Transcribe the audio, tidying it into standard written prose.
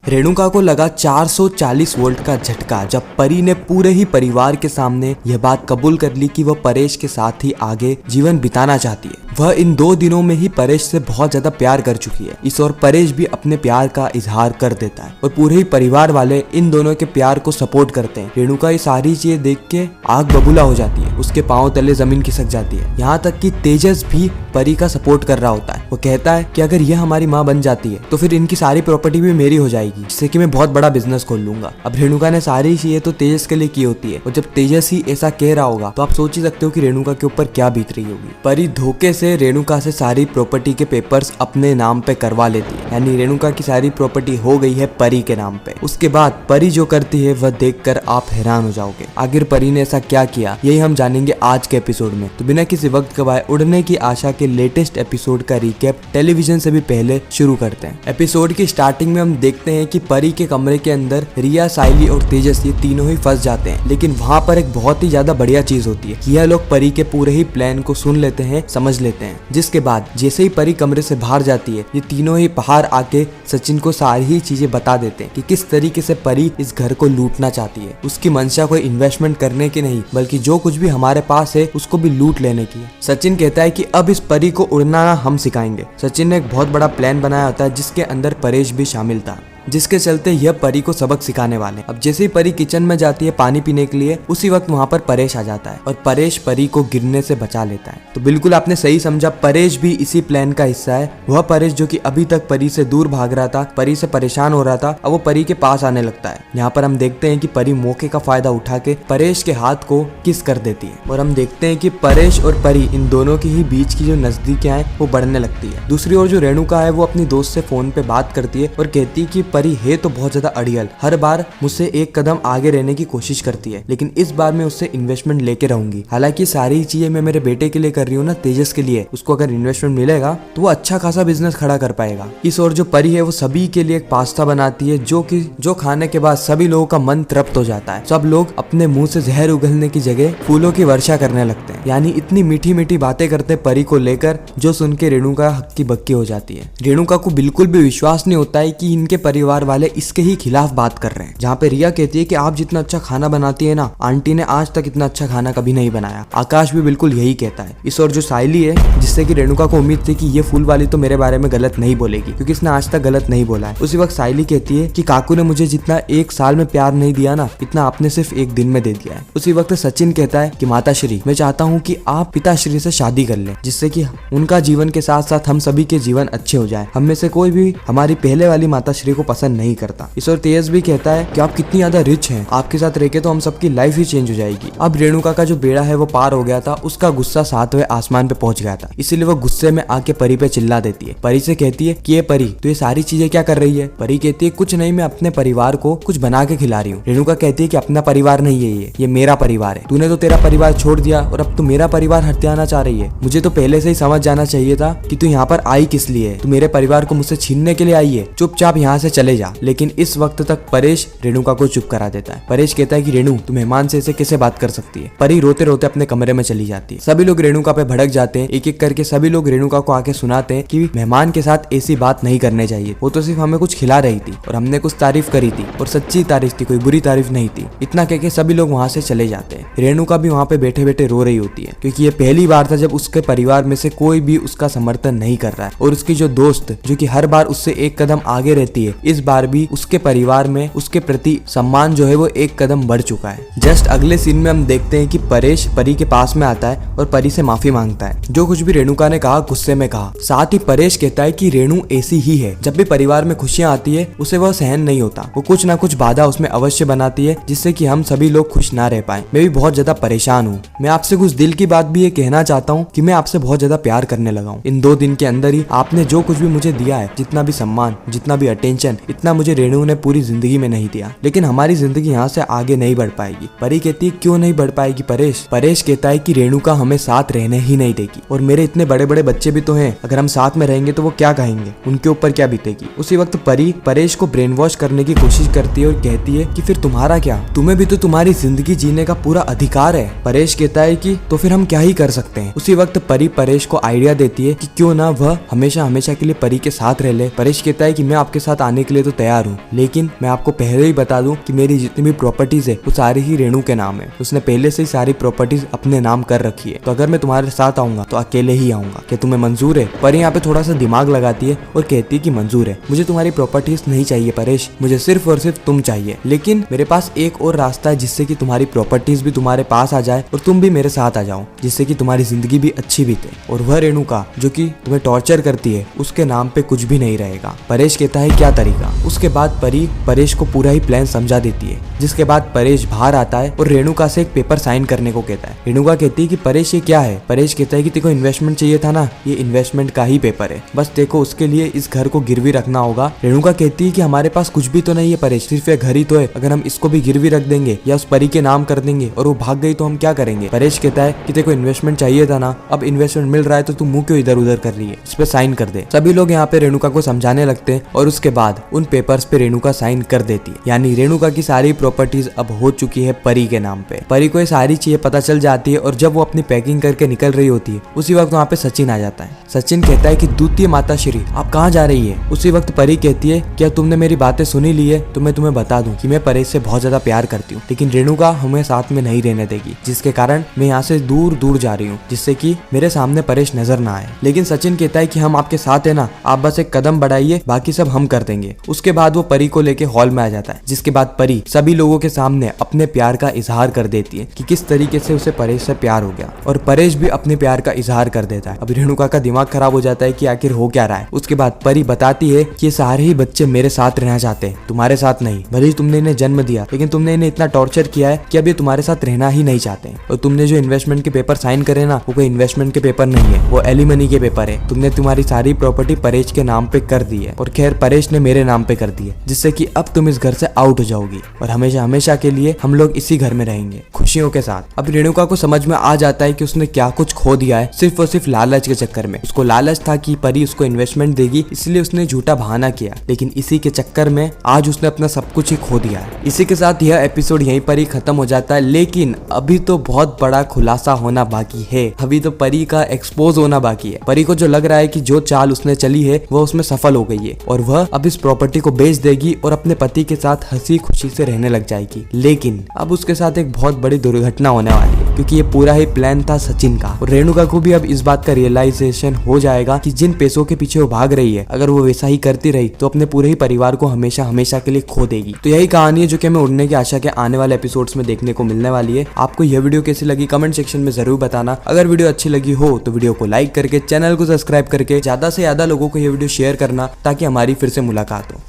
रेणुका को लगा 440 वोल्ट का झटका जब परी ने पूरे ही परिवार के सामने यह बात कबूल कर ली कि वह परेश के साथ ही आगे जीवन बिताना चाहती है। वह इन 2 दिनों में ही परेश से बहुत ज्यादा प्यार कर चुकी है। इस और परेश भी अपने प्यार का इजहार कर देता है और पूरे ही परिवार वाले इन दोनों के प्यार को सपोर्ट करते हैं। रेणुका ये सारी चीजें देख के आग बबूला हो जाती है, उसके पांव तले जमीन खिसक जाती है। यहाँ तक कि तेजस भी परी का सपोर्ट कर रहा होता है। वो कहता है कि अगर यह हमारी माँ बन जाती है तो फिर इनकी सारी प्रॉपर्टी भी मेरी हो जाएगी, जिससे कि मैं बहुत बड़ा बिजनेस खोल लूंगा। अब रेणुका ने सारी चीजें तो तेजस के लिए की होती है और जब तेजस ही ऐसा कह रहा होगा तो आप सोच ही सकते हो कि रेणुका के ऊपर क्या बीत रही होगी। परी धोखे से रेणुका से सारी प्रॉपर्टी के पेपर्स अपने नाम पे करवा लेती है, यानी रेणुका की सारी प्रॉपर्टी हो गई है परी के नाम पे। उसके बाद परी जो करती है वह देखकर आप हैरान हो जाओगे। आखिर परी ने ऐसा क्या किया, यही हम जानेंगे आज के एपिसोड में। तो बिना किसी वक्त गवाए उड़ने की आशा के लेटेस्ट एपिसोड का रिकैप टेलीविजन से भी पहले शुरू करते हैं। एपिसोड की स्टार्टिंग में हम देखते हैं कि परी के कमरे के अंदर रिया, साइली और तेजस ये तीनों ही फंस जाते हैं। लेकिन वहाँ पर एक बहुत ही ज्यादा बढ़िया चीज होती है कि यह लोग परी के पूरे ही प्लान को सुन लेते हैं, समझ लेते हैं। जिसके बाद जैसे ही परी कमरे से बाहर जाती है ये तीनों ही बाहर आके सचिन को सारी ही चीजें बता देते हैं कि किस तरीके से परी इस घर को लूटना चाहती है। उसकी मंशा कोई इन्वेस्टमेंट करने की नहीं, बल्कि जो कुछ भी हमारे पास है उसको भी लूट लेने की है। सचिन कहता है कि अब इस परी को उड़ना हम सिखाएंगे। सचिन ने एक बहुत बड़ा प्लान बनाया होता है जिसके अंदर परेश भी शामिल था, जिसके चलते यह परी को सबक सिखाने वाले। अब जैसे ही परी किचन में जाती है पानी पीने के लिए, उसी वक्त वहाँ पर परेश आ जाता है और परेश परी को गिरने से बचा लेता है। तो बिल्कुल आपने सही समझा, परेश भी इसी प्लान का हिस्सा है। वह परेश जो कि अभी तक परी से दूर भाग रहा था, परी से परेशान हो रहा था, अब वो परी के पास आने लगता है। यहाँ पर हम देखते हैं कि परी मौके का फायदा उठा के परेश के हाथ को किस कर देती है और हम देखते हैं कि परेश और परी इन दोनों के ही बीच की जो नजदीकियां हैं वो बढ़ने लगती है। दूसरी ओर जो रेणुका है वो अपनी दोस्त से फोन पे बात करती है और कहती है कि परी है तो बहुत ज्यादा अड़ियल, हर बार मुझसे एक कदम आगे रहने की कोशिश करती है, लेकिन इस बार मैं उससे इन्वेस्टमेंट लेके रहूंगी। हालांकि सारी चीजें मैं मेरे बेटे के लिए कर रही हूँ ना, तेजस के लिए। उसको अगर इन्वेस्टमेंट मिलेगा तो वो अच्छा खासा बिजनेस खड़ा कर पाएगा। इस और जो परी है वो सभी के लिए एक पास्ता बनाती है जो खाने के बाद सभी लोगों का मन तृप्त हो जाता है। सब लोग अपने मुंह से जहर उगलने की जगह फूलों की वर्षा करने लगते हैं, यानी इतनी मीठी मीठी बातें करते परी को लेकर जो सुन के रेणुका हक्की बक्की हो जाती है। रेणुका को बिल्कुल भी विश्वास नहीं होता है कि इनके परिवार वाले इसके ही खिलाफ बात कर रहे हैं। जहाँ पे रिया कहती है कि आप जितना अच्छा खाना बनाती है ना, आंटी ने आज तक इतना अच्छा खाना कभी नहीं बनाया। आकाश भी बिल्कुल यही कहता है। इस और जो साइली है, जिससे कि रेणुका को उम्मीद थी कि ये फूल वाली तो मेरे बारे में गलत नहीं बोलेगी क्योंकि इसने आज तक गलत नहीं बोला है। उसी वक्त साइली कहती है कि काकू ने मुझे जितना 1 साल में प्यार नहीं दिया ना, इतना आपने सिर्फ 1 दिन में दे दिया है। उसी वक्त सचिन कहता है कि माताश्री, मैं चाहता हूँ कि आप पिताश्री से शादी कर लें, जिससे कि उनका जीवन के साथ साथ हम सभी के जीवन अच्छे हो जाए। हम में से कोई भी हमारी पहले वाली माताश्री को पसंद नहीं करता। इस और तेज भी कहता है कि आप कितनी ज्यादा रिच हैं, आपके साथ रह के तो हम सबकी लाइफ ही चेंज हो जाएगी। अब रेणुका का जो बेड़ा है वो पार हो गया था, उसका गुस्सा 7वें आसमान पे पहुंच गया था, इसीलिए वो गुस्से में आके परी पे चिल्ला देती है। परी से कहती है कि ये परी, तो ये सारी चीजें क्या कर रही है? परी कहती है कुछ नहीं, मैं अपने परिवार को कुछ बना के खिला रही हूँ। रेणुका कहती है कि अपना परिवार नहीं है ये मेरा परिवार है। तूने तो तेरा परिवार छोड़ दिया और अब तू मेरा परिवार हथियाना चाह रही है। मुझे तो पहले से ही समझ जाना चाहिए था कि तू यहाँ पर आई किस लिए है। तू मेरे परिवार को मुझसे छीनने के लिए आई है, चुपचाप यहाँ से चले जा। लेकिन इस वक्त तक परेश रेणुका को चुप करा देता है। परेश कहता है कि रेणु, तू मेहमान से ऐसे कैसे बात कर सकती है? परी रोते रोते अपने कमरे में चली जाती है। सभी लोग रेणुका पे भड़क जाते हैं। एक एक करके सभी लोग रेणुका को आके सुनाते हैं कि मेहमान के साथ ऐसी बात नहीं करने चाहिए। वो तो सिर्फ हमें कुछ खिला रही थी और हमने कुछ तारीफ करी थी और सच्ची तारीफ थी, कोई बुरी तारीफ नहीं थी। इतना कह के सभी लोग वहाँ से चले जाते हैं। रेणुका भी वहाँ पे बैठे बैठे रो रही होती है क्योंकि ये पहली बार था जब उसके परिवार में से कोई भी उसका समर्थन नहीं कर रहा है और उसकी जो दोस्त जो कि हर बार उससे एक कदम आगे रहती है, इस बार भी उसके परिवार में उसके प्रति सम्मान जो है वो एक कदम बढ़ चुका है। जस्ट अगले सीन में हम देखते हैं कि परेश परी के पास में आता है और परी से माफी मांगता है। जो कुछ भी रेणुका ने कहा गुस्से में कहा। साथ ही परेश कहता है कि रेणु ऐसी ही है, जब भी परिवार में खुशियां आती है उसे वह सहन नहीं होता, वो कुछ ना कुछ बाधा उसमें अवश्य बनाती है जिससे कि हम सभी लोग खुश ना रह पाए। मैं भी बहुत ज्यादा परेशान हूँ। मैं आपसे कुछ दिल की बात भी ये कहना चाहता हूँ कि मैं आपसे बहुत ज्यादा प्यार करने लगा हूँ। इन 2 दिन के अंदर ही आपने जो कुछ भी मुझे दिया है, जितना भी सम्मान, जितना भी अटेंशन, इतना मुझे रेणु ने पूरी जिंदगी में नहीं दिया। लेकिन हमारी जिंदगी यहाँ से आगे नहीं बढ़ पाएगी। परी कहती है क्यों नहीं बढ़ पाएगी परेश? परेश कहता है कि रेणुका हमें साथ रहने ही नहीं देगी और मेरे इतने बड़े बड़े बच्चे भी तो हैं, अगर हम साथ में रहेंगे तो वो क्या कहेंगे, उनके ऊपर क्या बीतेगी। उसी वक्त परी परेश को ब्रेन वॉश करने की कोशिश करती है और कहती है कि फिर तुम्हारा क्या, तुम्हें भी तो तुम्हारी जिंदगी जीने का पूरा अधिकार है। परेश कहता है कि तो फिर हम क्या ही कर सकते हैं। उसी वक्त परी परेश को आइडिया देती है कि क्यों ना वह हमेशा हमेशा के लिए परी के साथ रह ले। परेश कहता है कि मैं आपके साथ आने के लिए तो तैयार हूँ, लेकिन मैं आपको पहले ही बता दूं कि मेरी जितनी भी प्रॉपर्टीज है वो सारी ही रेणु के नाम है। उसने पहले से ही सारी प्रॉपर्टीज अपने नाम कर रखी है, तो अगर मैं तुम्हारे साथ आऊंगा तो अकेले ही आऊंगा। क्या तुम्हें मंजूर है? परी यहाँ पे थोड़ा सा दिमाग लगाती है और कहती है कि मंजूर है, मुझे तुम्हारी प्रॉपर्टीज नहीं चाहिए परेश, मुझे सिर्फ और सिर्फ तुम चाहिए। लेकिन मेरे पास एक और रास्ता है जिससे कि तुम्हारी प्रॉपर्टीज भी तुम्हारे पास आ जाए और तुम भी मेरे साथ आ जाओ, जिससे कि तुम्हारी जिंदगी भी अच्छी बीते। और वह रेणुका जो कि तुम्हें टॉर्चर करती है उसके नाम पे कुछ भी नहीं रहेगा। परेश कहता है क्या तरीका। उसके बाद परी परेश को पूरा ही प्लान समझा देती है, जिसके बाद परेश बाहर आता है और रेणुका से एक पेपर साइन करने को कहता है। रेणुका कहती है कि परेश ये क्या है? परेश कहता है कि तेको इन्वेस्टमेंट चाहिए था ना, ये इन्वेस्टमेंट का ही पेपर है, बस देखो उसके लिए इस घर को गिरवी रखना होगा। रेणुका कहती है कि हमारे पास कुछ भी तो नहीं है परेश, सिर्फ ये घर ही तो है, अगर हम इसको भी गिरवी रख देंगे या उस परी के नाम कर देंगे और वो भाग गई तो हम क्या करेंगे? परेश कहता है कि तेको इन्वेस्टमेंट चाहिए था ना, अब इन्वेस्टमेंट मिल रहा है तो तू मुंह क्यों इधर उधर कर रही है, इस पे साइन कर दे। सभी लोग यहाँ पे रेणुका को समझाने लगते हैं और उसके बाद उन पेपर्स पे रेणुका साइन कर देती है। यानी रेणुका की सारी प्रॉपर्टीज अब हो चुकी है परी के नाम पे। परी को ये सारी चीजें पता चल जाती है और जब वो अपनी पैकिंग करके निकल रही होती है उसी वक्त वहाँ पे सचिन आ जाता है। सचिन कहता है कि द्वितीय माता श्री आप कहाँ जा रही है? उसी वक्त परी कहती है क्या तुमने मेरी बातें सुनी ली है तो मैं तुम्हें बता दूं कि मैं परेश से बहुत ज्यादा प्यार करती हूँ, लेकिन रेणुका हमें साथ में नहीं रहने देगी, जिसके कारण मैं यहाँ से दूर दूर जा रही हूँ, जिससे कि मेरे सामने परेश नजर ना आए। लेकिन सचिन कहता है कि हम आपके साथ है ना, आप बस एक कदम बढ़ाइए, बाकी सब हम कर देंगे। उसके बाद वो परी को लेके हॉल में आ जाता है, जिसके बाद परी सभी लोगों के सामने अपने प्यार का इजहार कर देती है कि किस तरीके से उसे परेश से प्यार हो गया, और परेश भी अपने प्यार का इजहार कर देता है। अब रेणुका का दिमाग खराब हो जाता है कि आखिर हो क्या रहा है। उसके बाद परी बताती है कि ये सारे ही बच्चे मेरे साथ रहना चाहते हैं, तुम्हारे साथ नहीं। भले ही तुमने इन्हें जन्म दिया, लेकिन तुमने इन्हें इतना टॉर्चर किया है कि अब ये तुम्हारे साथ रहना ही नहीं चाहते। और तुमने जो इन्वेस्टमेंट के पेपर साइन करे ना, वो कोई इन्वेस्टमेंट के पेपर नहीं है, वो एलिमनी के पेपर है। तुमने तुम्हारी सारी प्रॉपर्टी परेश के नाम पे कर दी है, और खैर परेश ने मेरे नाम पे कर दी है, जिससे कि अब तुम इस घर से आउट हो जाओगी और हमेशा हमेशा के लिए हम लोग इसी घर में रहेंगे खुशियों के साथ। अब रेणुका को समझ में आ जाता है कि उसने क्या कुछ खो दिया है सिर्फ और सिर्फ लालच के चक्कर में। उसको लालच था कि परी उसको इन्वेस्टमेंट देगी, इसलिए उसने झूठा बहाना किया, लेकिन इसी के चक्कर में आज उसने अपना सब कुछ ही खो दिया है। इसी के साथ यह एपिसोड यहीं पर ही खत्म हो जाता है, लेकिन अभी तो बहुत बड़ा खुलासा होना बाकी है। अभी तो परी का एक्सपोज होना बाकी है। परी को जो लग रहा है कि जो चाल उसने चली है वो उसमें सफल हो गई है और वह अब इस प्रॉपर्टी को बेच देगी और अपने पति के साथ हंसी खुशी से रहने लग जाएगी। लेकिन अब उसके साथ एक बहुत बड़ी दुर्घटना होने वाली है, क्योंकि ये पूरा ही प्लान था सचिन का। और रेणुका को भी अब इस बात का रियलाइजेशन हो जाएगा कि जिन पैसों के पीछे वो भाग रही है, अगर वो वैसा ही करती रही तो अपने पूरे ही परिवार को हमेशा हमेशा के लिए खो देगी। तो यही कहानी है जो कि हमें उड़ने की आशा के आने वाले एपिसोड्स में देखने को मिलने वाली है। आपको यह वीडियो कैसी लगी कमेंट सेक्शन में जरूर बताना। अगर वीडियो अच्छी लगी हो तो वीडियो को लाइक करके चैनल को सब्सक्राइब करके ज्यादा से ज्यादा लोगों को यह वीडियो शेयर करना, ताकि हमारी फिर से मुलाकात हो।